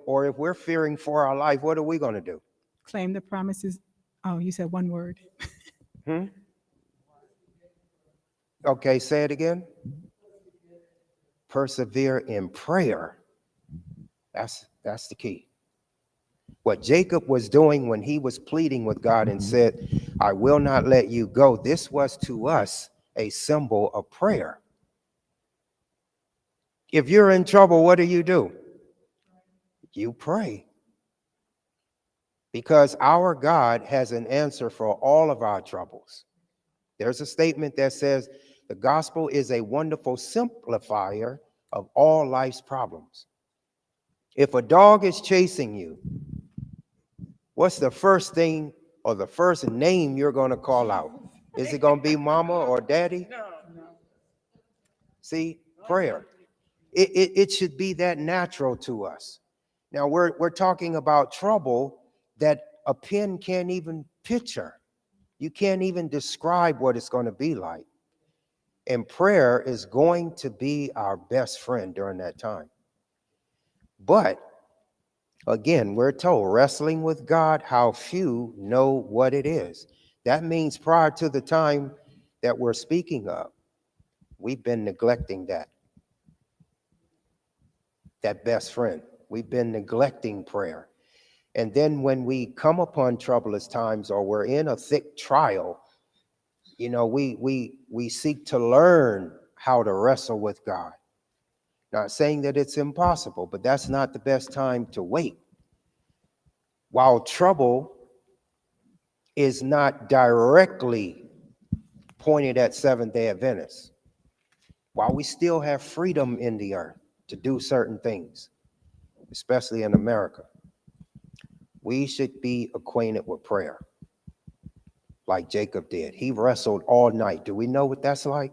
or if we're fearing for our life, what are we going to do? Claim the promises. Oh, you said one word. Hmm? Okay, say it again. Persevere in prayer. That's the key. What Jacob was doing when he was pleading with God and said, I will not let you go, this was to us a symbol of prayer. If you're in trouble, what do? You pray. Because our God has an answer for all of our troubles. There's a statement that says the gospel is a wonderful simplifier of all life's problems. If a dog is chasing you, what's the first thing or the first name you're going to call out? Is it going to be mama or daddy? See, prayer. It should be that natural to us. Now, we're talking about trouble that a pen can't even picture. You can't even describe what it's going to be like. And prayer is going to be our best friend during that time. But again, we're told wrestling with God, how few know what it is. That means prior to the time that we're speaking of, we've been neglecting that best friend. We've been neglecting prayer. And then when we come upon troublous times or we're in a thick trial, we seek to learn how to wrestle with God. Not saying that it's impossible, but that's not the best time to wait. While trouble is not directly pointed at Seventh-day Adventists, while we still have freedom in the earth to do certain things, especially in America, we should be acquainted with prayer like Jacob did. He wrestled all night. Do we know what that's like?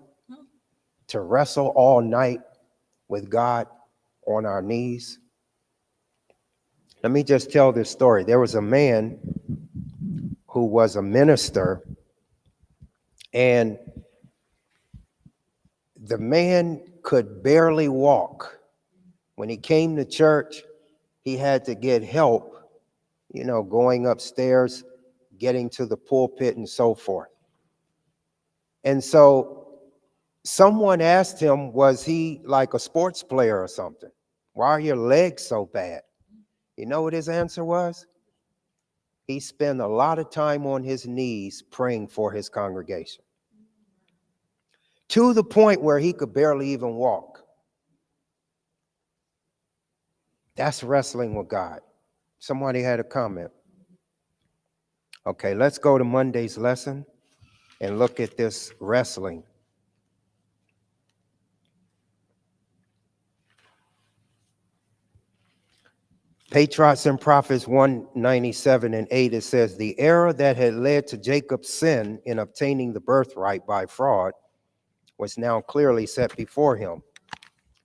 To wrestle all night with God on our knees? Let me just tell this story. There was a man who was a minister, and the man could barely walk. When he came to church, he had to get help, going upstairs, getting to the pulpit and so forth. And so someone asked him, was he like a sports player or something? Why are your legs so bad? You know what his answer was? He spent a lot of time on his knees praying for his congregation, to the point where he could barely even walk. That's wrestling with God. Somebody had a comment. Okay, let's go to Monday's lesson and look at this wrestling. Patriots and Prophets 197 and 8, it says, the error that had led to Jacob's sin in obtaining the birthright by fraud was now clearly set before him.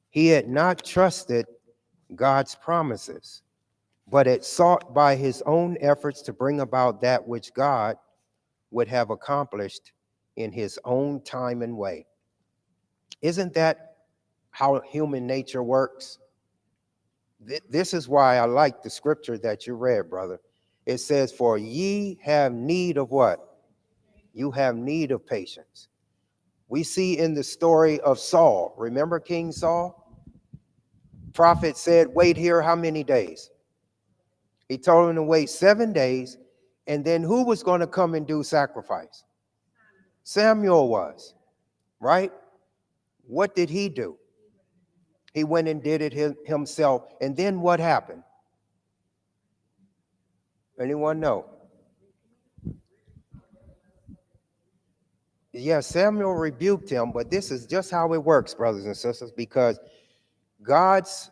He had not trusted God's promises, but had sought by his own efforts to bring about that which God would have accomplished in his own time and way. Isn't that how human nature works? This is why I like the scripture that you read, brother. It says, for ye have need of what? You have need of patience. We see in the story of Saul, remember King Saul? Prophet said, wait here how many days? He told him to wait 7 days. And then who was going to come and do sacrifice? Samuel was, right? What did he do? He went and did it himself. And then what happened? Anyone know? Yes, Samuel rebuked him, but this is just how it works, brothers and sisters, because God's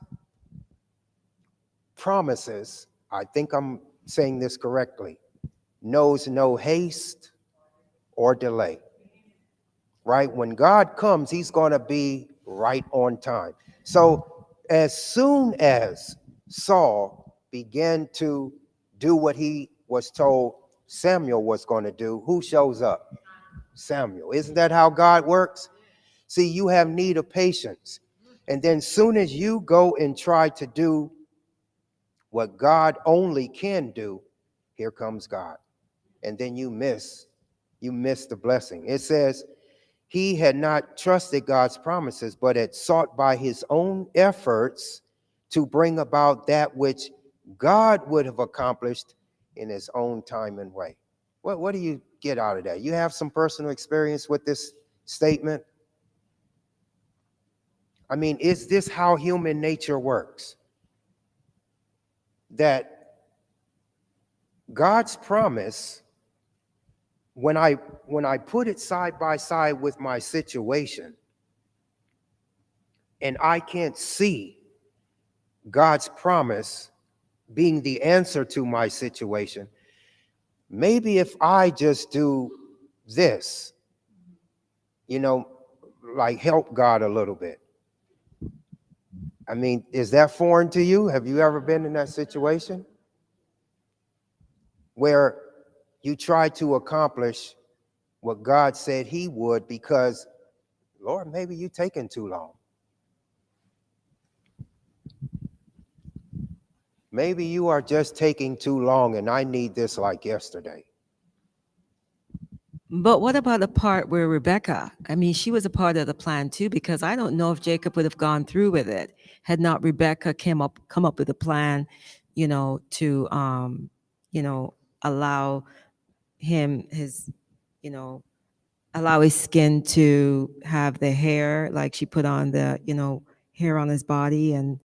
promises, I think I'm saying this correctly, knows no haste or delay, right? When God comes, he's going to be right on time. So as soon as Saul began to do what he was told Samuel was going to do, who shows up? Samuel. Isn't that how God works? See, you have need of patience. And then soon as you go and try to do what God only can do, here comes God. And then you miss the blessing. It says, he had not trusted God's promises, but had sought by his own efforts to bring about that which God would have accomplished in his own time and way. What do you get out of that? You have some personal experience with this statement? I mean, is this how human nature works? That God's promise, when I put it side by side with my situation, and I can't see God's promise being the answer to my situation, maybe if I just do this, like help God a little bit. I mean, is that foreign to you? Have you ever been in that situation where you try to accomplish what God said he would because, Lord, maybe you're taking too long. Maybe you are just taking too long and I need this like yesterday. But what about the part where Rebecca, I mean, she was a part of the plan too, because I don't know if Jacob would have gone through with it had not Rebecca come up with a plan, to, allow him allow his skin to have the hair, like she put on the, hair on his body and